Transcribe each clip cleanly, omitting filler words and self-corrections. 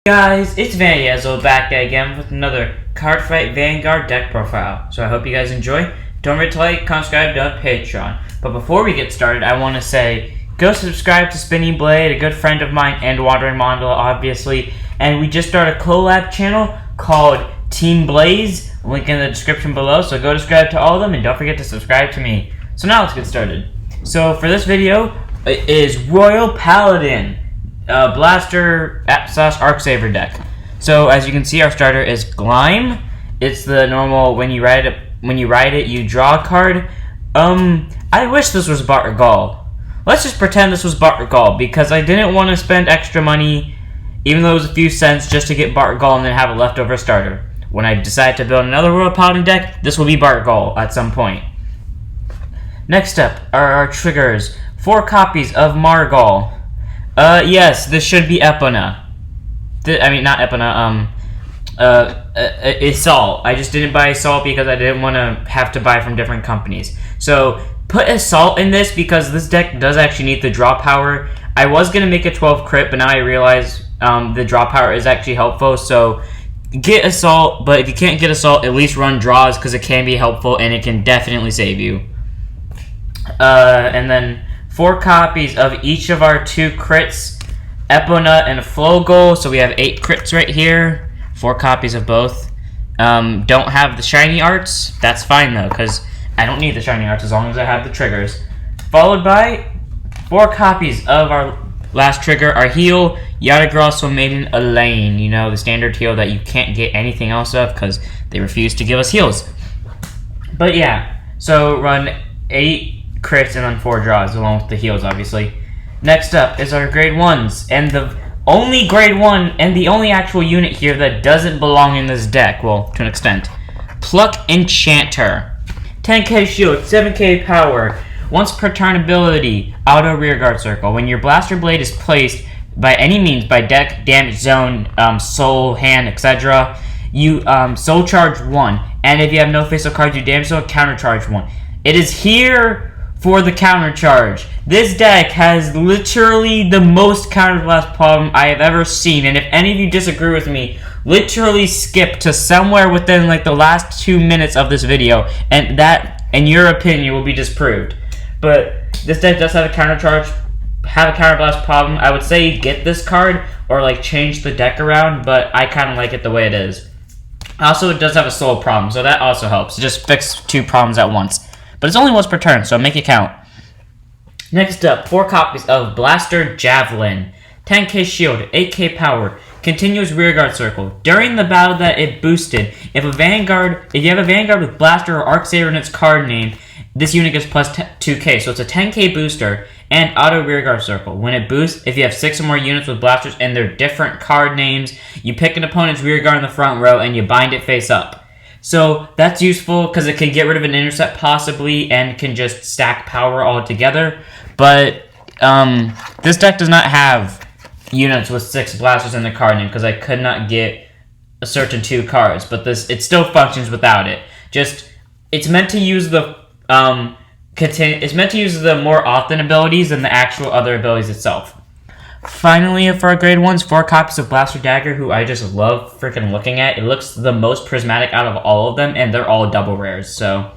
Guys, it's Vanyazo back again with another Cardfight Vanguard deck profile. So I hope you guys enjoy. Don't forget to like, comment, subscribe to Patreon. But before we get started, I want to say, go subscribe to Spinning Blade, a good friend of mine, and Wandering Mandala, obviously. And we just started a collab channel called Team Blaze, link in the description below. So go subscribe to all of them, and don't forget to subscribe to me. So now let's get started. So for this video, it is Royal Paladin. Blaster / Arc Saver deck. So as you can see, our starter is Glime. It's the normal when you ride it, you draw a card. I wish this was Bartgal. Let's just pretend this was Bartgal because I didn't want to spend extra money, even though it was a few cents, just to get Bartgal and then have a leftover starter. When I decide to build another Royal Paladin deck, this will be Bartgal at some point. Next up are our triggers. 4 copies of Margal. Yes, this should be Epona. Not Epona, Assault. I just didn't buy Assault because I didn't want to have to buy from different companies. So, put Assault in this because this deck does actually need the draw power. I was going to make a 12 crit, but now I realize the draw power is actually helpful. So, get Assault, but if you can't get Assault, at least run draws because it can be helpful and it can definitely save you. And then 4 copies of each of our 2 crits, Epona and Flogel, so we have 8 crits right here, 4 copies of both. Don't have the shiny arts, that's fine though, because I don't need the shiny arts as long as I have the triggers. Followed by 4 copies of our last trigger, our heal, Yadagrosso Maiden Elaine, you know, the standard heal that you can't get anything else of because they refuse to give us heals. But yeah, so run 8 crits and then 4 draws along with the heals, obviously. Next up is our grade 1s, and the only grade 1 and the only actual unit here that doesn't belong in this deck, well, to an extent. Pluck Enchanter. 10k shield, 7k power, once per turn ability, auto rearguard circle. When your blaster blade is placed by any means by deck, damage zone, soul, hand, etc., you soul charge 1, and if you have no face-up cards, you damage zone, counter charge 1. It is here for the counter charge. This deck has literally the most counter blast problem I have ever seen, and if any of you disagree with me, literally skip to somewhere within like the last 2 minutes of this video, and that, in your opinion, will be disproved. But this deck does have a counter charge, have a counter blast problem. I would say get this card or like change the deck around, but I kind of like it the way it is. Also, it does have a soul problem, so that also helps. Just fix 2 problems at once. But it's only once per turn, so make it count. Next up, 4 copies of Blaster Javelin. 10k shield, 8k power, continuous rearguard circle. During the battle that it boosted, if you have a Vanguard with Blaster or Arc Saver in its card name, this unit gets plus 2k, so it's a 10k booster and auto rearguard circle. When it boosts, if you have 6 or more units with blasters and their different card names, you pick an opponent's rearguard in the front row and you bind it face up. So that's useful because it can get rid of an intercept possibly and can just stack power altogether. But this deck does not have units with 6 blasters in the card name because I could not get a certain 2 cards. But it still functions without it. Just it's meant to use the more often abilities than the actual other abilities itself. Finally, for our grade 1s, 4 copies of Blaster Dagger, who I just love freaking looking at. It looks the most prismatic out of all of them, and they're all double rares, so.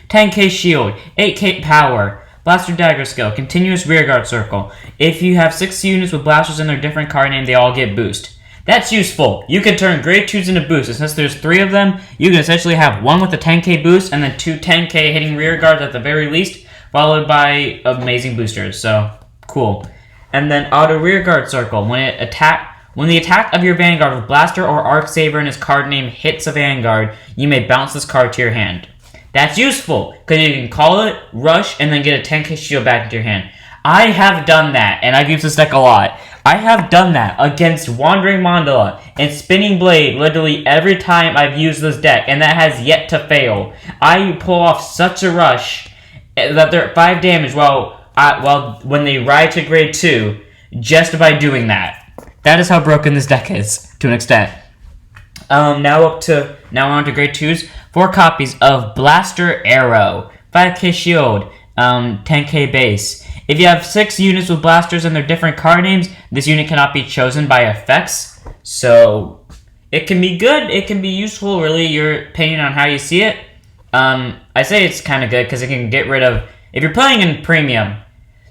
10k shield, 8k power, Blaster Dagger skill, continuous rearguard circle. If you have 6 units with blasters in their different card name, they all get boost. That's useful. You can turn grade 2s into boost, and since there's 3 of them, you can essentially have 1 with a 10k boost, and then 2 10k hitting rearguards at the very least, followed by amazing boosters, so cool. And then auto rearguard circle. When the attack of your Vanguard with Blaster or Arc Saver in its card name hits a Vanguard, you may bounce this card to your hand. That's useful, because you can call it, rush, and then get a 10k shield back into your hand. I have done that, and I've used this deck a lot. I have done that against Wandering Mandala and Spinning Blade literally every time I've used this deck, and that has yet to fail. I pull off such a rush that they're at 5 damage when they ride to grade 2, just by doing that. That is how broken this deck is, to an extent. Now on to grade 2s. 4 copies of Blaster Arrow, 5k shield, 10k base. If you have 6 units with blasters and their different card names, this unit cannot be chosen by effects. So it can be good, it can be useful, really your opinion on how you see it. I say it's kind of good because it can get rid of, if you're playing in premium,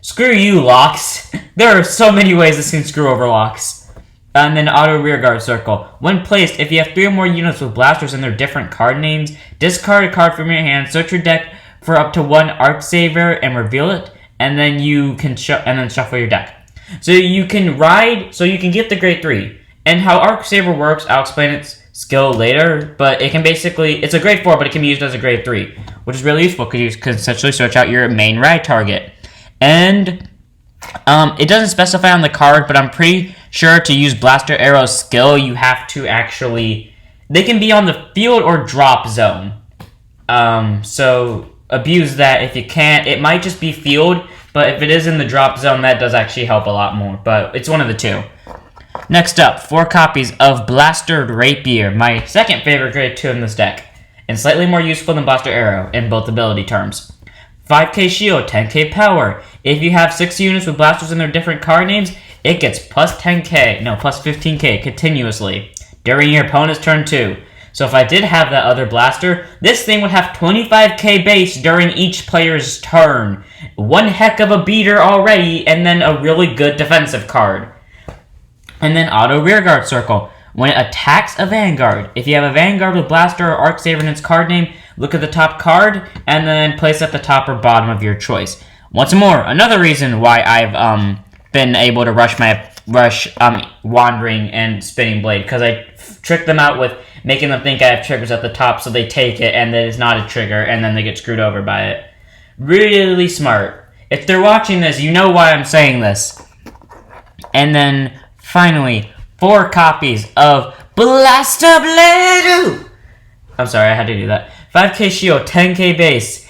screw you locks. There are so many ways this can screw over locks. And then auto rearguard circle. When placed, if you have 3 or more units with blasters and their different card names, discard a card from your hand, search your deck for up to 1 arc saver and reveal it, and then you can shuffle your deck. So you can ride, so you can get the grade 3. And how arc saver works, I'll explain its skill later, but it can basically, it's a grade 4, but it can be used as a grade 3, which is really useful because you can essentially search out your main ride target. And it doesn't specify on the card, but I'm pretty sure to use Blaster Arrow's skill, you have to actually, they can be on the field or drop zone. So abuse that if you can't. It might just be field, but if it is in the drop zone, that does actually help a lot more, but it's one of the two. Next up, 4 copies of Blaster Rapier, my second favorite grade 2 in this deck, and slightly more useful than Blaster Arrow in both ability terms. 5k shield, 10k power. If you have 6 units with blasters and their different card names, it gets plus 15k continuously during your opponent's turn 2. So if I did have that other blaster, this thing would have 25k base during each player's turn. One heck of a beater already, and then a really good defensive card. And then auto rearguard circle. When it attacks a Vanguard, if you have a Vanguard with Blaster or Arc Saver in its card name, look at the top card, and then place at the top or bottom of your choice. Once more, another reason why I've been able to rush Wandering and Spinning Blade, because I trick them out with making them think I have triggers at the top, so they take it, and then it's not a trigger, and then they get screwed over by it. Really smart. If they're watching this, you know why I'm saying this. And then, finally, 4 copies of Blaster Blade! I'm sorry, I had to do that. 5k shield, 10k base,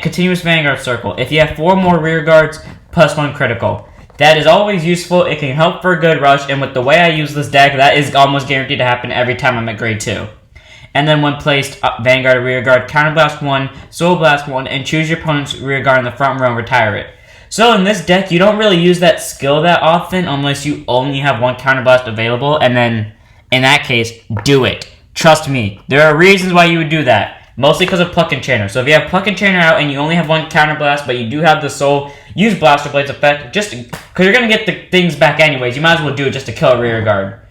continuous Vanguard circle. If you have 4 more rear guards, plus 1 critical. That is always useful, it can help for a good rush, and with the way I use this deck, that is almost guaranteed to happen every time I'm at grade 2. And then when placed, Vanguard, rear guard, counterblast 1, soul blast 1, and choose your opponent's rear guard in the front row and retire it. So in this deck, you don't really use that skill that often unless you only have 1 counterblast available, and then, in that case, do it. Trust me, there are reasons why you would do that. Mostly because of Pluck Enchanter. So if you have Pluck Enchanter out and you only have 1 counterblast, but you do have the soul, use Blaster Blade's effect, just because you're going to get the things back anyways. You might as well do it just to kill a rear guard.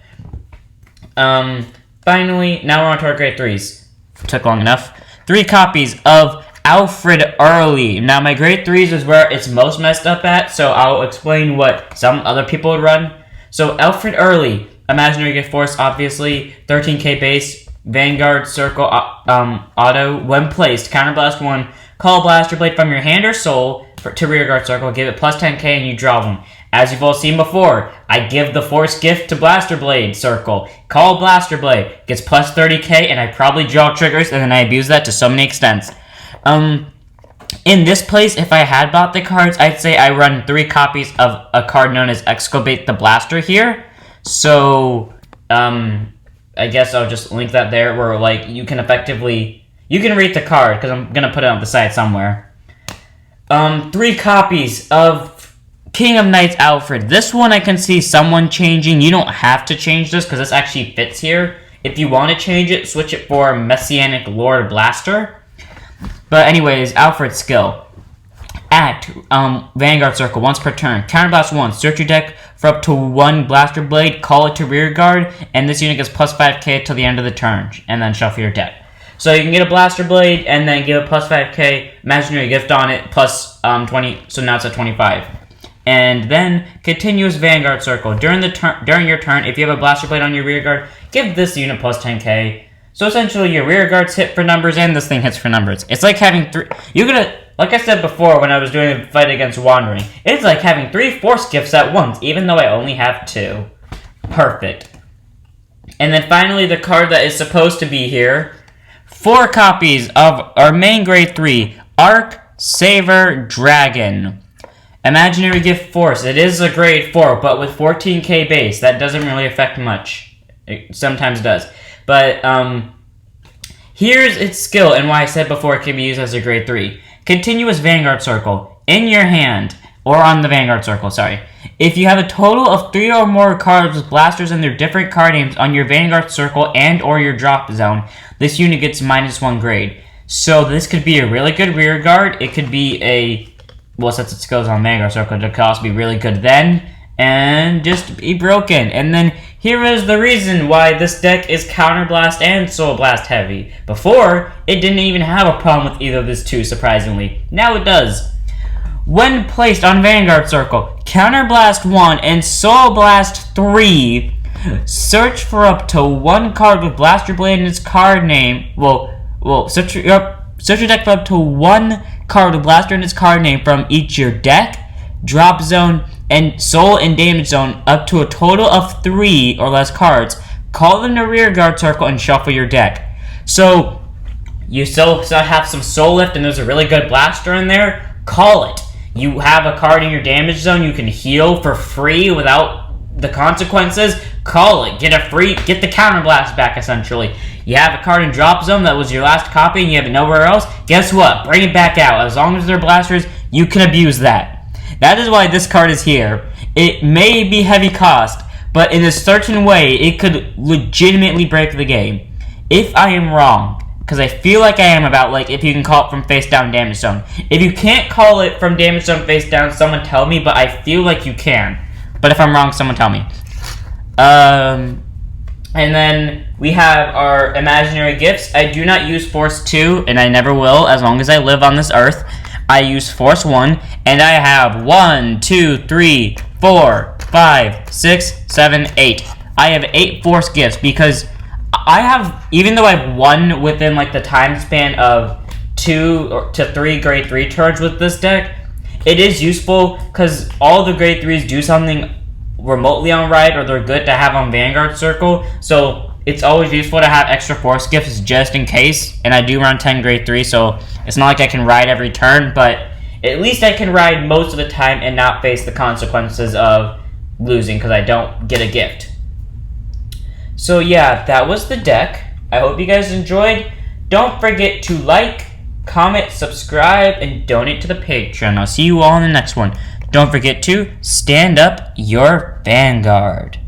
Finally, now we're on to our grade 3s. Took long enough. 3 copies of Alfred Early. Now, my grade 3s is where it's most messed up at, so I'll explain what some other people would run. So, Alfred Early, Imaginary Gift Force, obviously, 13k base, Vanguard Circle, auto, when placed, Counterblast 1, call Blaster Blade from your hand or soul to Rearguard Circle, give it plus 10k, and you draw 1. As you've all seen before, I give the Force Gift to Blaster Blade Circle, call Blaster Blade, gets plus 30k, and I probably draw triggers, and then I abuse that to so many extents. In this place, if I had bought the cards, I'd say I run 3 copies of a card known as Excavate the Blaster here. So, I guess I'll just link that there where, like, you can effectively, you can read the card, because I'm going to put it on the side somewhere. 3 copies of King of Knights Alfred. This one I can see someone changing. You don't have to change this, because this actually fits here. If you want to change it, switch it for Messianic Lord Blaster. But anyways, Alfred's skill. At Vanguard Circle, once per turn. Counterblast 1, search your deck for up to 1 Blaster Blade, call it to rear guard, and this unit gets plus 5k till the end of the turn, and then shuffle your deck. So you can get a Blaster Blade, and then give it plus 5k, imaginary gift on it, plus 20, so now it's at 25. And then, continuous Vanguard Circle. During your turn, if you have a Blaster Blade on your rear guard, give this unit plus 10k. So essentially, your rear guards hit for numbers, and this thing hits for numbers. It's like having 3... Like I said before when I was doing a fight against Wandering, it's like having 3 Force Gifts at once, even though I only have 2. Perfect. And then finally, the card that is supposed to be here. 4 copies of our main grade 3, Arc Saver Dragon. Imaginary Gift Force. It is a grade 4, but with 14k base, that doesn't really affect much. It sometimes does. But, here's its skill, and why I said before it can be used as a grade 3. Continuous Vanguard Circle. In your hand, or on the Vanguard Circle, sorry. If you have a total of 3 or more cards with blasters and their different card names on your Vanguard Circle and or your drop zone, this unit gets -1 grade. So this could be a really good rear guard. It could be a, well, since it goes on Vanguard Circle, it could also be really good then, and just be broken. And then here is the reason why this deck is Counterblast and Soul Blast heavy. Before, it didn't even have a problem with either of these two, surprisingly. Now it does. When placed on Vanguard Circle, Counterblast 1 and Soul Blast 3 search for up to 1 card with Blaster Blade in its card name. Search your deck for up to 1 card with Blaster in its card name from each your deck, drop zone, and soul and damage zone up to a total of 3 or less cards. Call them to rear guard circle and shuffle your deck. So you still have some soul lift and there's a really good blaster in there. Call it. You have a card in your damage zone you can heal for free without the consequences. Call it. Get the counterblast back, essentially. You have a card in drop zone that was your last copy and you have it nowhere else. Guess what? Bring it back out. As long as they're blasters, you can abuse that. That is why this card is here. It may be heavy cost, but in a certain way, it could legitimately break the game. If I am wrong, because I feel like I am about, like, if you can call it from face down damage zone. If you can't call it from damage zone face down, someone tell me, but I feel like you can. But if I'm wrong, someone tell me. And then we have our imaginary gifts. I do not use Force 2, and I never will as long as I live on this earth. I use Force 1, and I have 1, 2, 3, 4, 5, 6, 7, 8. I have 8 Force gifts because I have, even though I've won within like the time span of 2 to 3 grade 3 turns with this deck, it is useful because all the grade 3s do something remotely on right, or they're good to have on Vanguard Circle. So it's always useful to have extra Force gifts just in case. And I do run 10 grade 3, so it's not like I can ride every turn, but at least I can ride most of the time and not face the consequences of losing because I don't get a gift. So yeah, that was the deck. I hope you guys enjoyed. Don't forget to like, comment, subscribe, and donate to the Patreon. I'll see you all in the next one. Don't forget to stand up your Vanguard.